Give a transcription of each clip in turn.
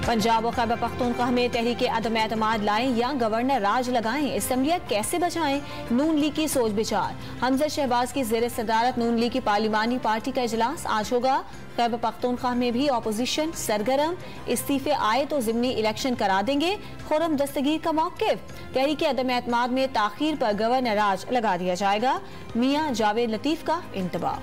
पंजाब और खैबर पख्तूनख्वा में तहरीक अदम एतमाद लाएं या गवर्नर राज लगाएं, असम्बलियाँ कैसे बचाएं, नून लीग की सोच विचार। हमजा शहबाज की ज़ेर सदारत नून लीग की पार्लिमानी पार्टी का इजलास आज होगा। खैबर पख्तूनख्वा में भी अपोजिशन सरगर्म, इस्तीफे आए तो ज़िमनी इलेक्शन करा देंगे, खुर्रम दस्तगीर का मौक़िफ़। तहरीक अदम एतमाद में ताख़ीर पर गवर्नर राज लगा दिया जाएगा, मियाँ जावेद लतीफ़ का इंतबाह।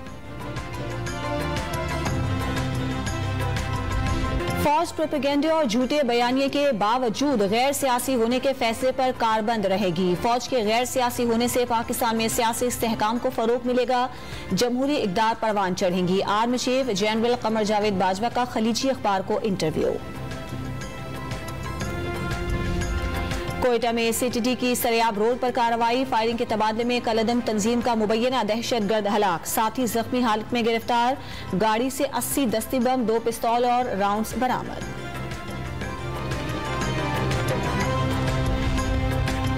फौज प्रोपेगेंडे और झूठे बयानिए के बावजूद गैर सियासी होने के फैसले पर कारबंद रहेगी। फौज के गैर सियासी होने से पाकिस्तान में सियासी इस्तेहकाम को फरोग मिलेगा, जमहूरी इक़दार परवान चढ़ेंगी। Army chief general Qamar Javed Bajwa का खलीजी अखबार को इंटरव्यू। कोयटा में CTT की सरेआब रोड पर कार्रवाई, फायरिंग के तबादले में कलअदम तंजीम का मुबैना दहशतगर्द हलाक, साथी जख्मी हालत में गिरफ्तार। गाड़ी से 80 दस्ती बम, 2 पिस्तौल और राउंड्स बरामद।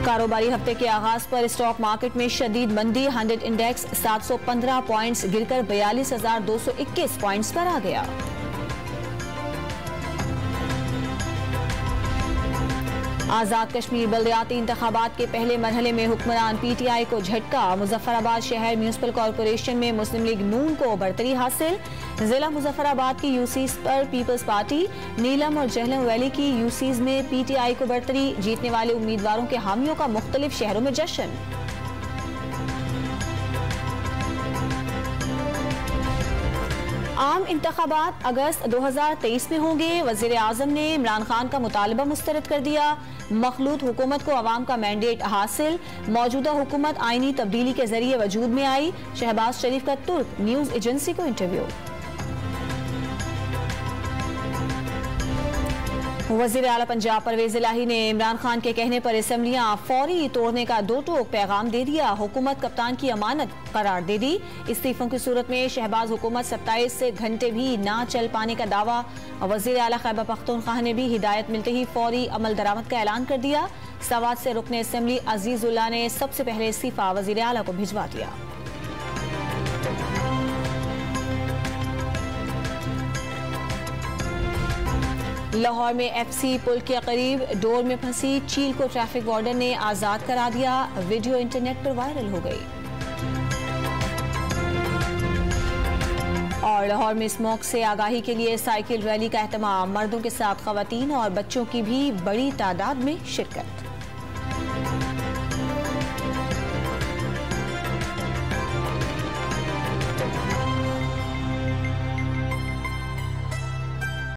कारोबारी हफ्ते के आगाज पर स्टॉक मार्केट में शदीद मंदी, 100 इंडेक्स 715 पॉइंट्स गिरकर 42,221 पॉइंट्स पर आ गया। आजाद कश्मीर बल्दियाती इंतखाबात के पहले मरहले में हुक्मरान PTI को झटका, मुजफ्फराबाद शहर म्यूनिसिपल कॉरपोरेशन में मुस्लिम लीग नून को बढ़तरी हासिल। जिला मुजफ्फराबाद की UCs पर पीपल्स पार्टी, नीलम और जहलम वैली की UCs में PTI को बढ़तरी, जीतने वाले उम्मीदवारों के हामियों का मुख्तलिफ शहरों में जश्न। आम इंतखाबात अगस्त 2023 में होंगे। वज़ीर आज़म ने इमरान खान का मुतालबा मुस्तरद कर दिया। मखलूत हुकूमत को अवाम का मैंडेट हासिल, मौजूदा हुकूमत आईनी तब्दीली के जरिए वजूद में आई। शहबाज शरीफ का तुर्क न्यूज एजेंसी को इंटरव्यू। वज़ीर आला पंजाब परवेज इलाही ने इमरान खान के कहने पर असम्बलियाँ फौरी तोड़ने का दो टोक पैगाम दे दिया, हुकूमत कप्तान की अमानत करार दे दी। इस्तीफों की सूरत में शहबाज हुकूमत 27 से घंटे भी ना चल पाने का दावा। वज़ीर आला खैबर पख्तूनख्वा ने भी हिदायत मिलते ही फौरी अमल दरामद का ऐलान कर दिया। सवात से रुकने असम्बली अजीजुल्लाह ने सबसे पहले इस्तीफा वज़ीर आला को भिजवा दिया। लाहौर में FC पुल के करीब डोर में फंसी चील को ट्रैफिक वार्डन ने आजाद करा दिया। वीडियो इंटरनेट पर वायरल हो गई। और लाहौर में स्मोक से आगाही के लिए साइकिल रैली का एहतमाम, मर्दों के साथ खवातीन और बच्चों की भी बड़ी तादाद में शिरकत।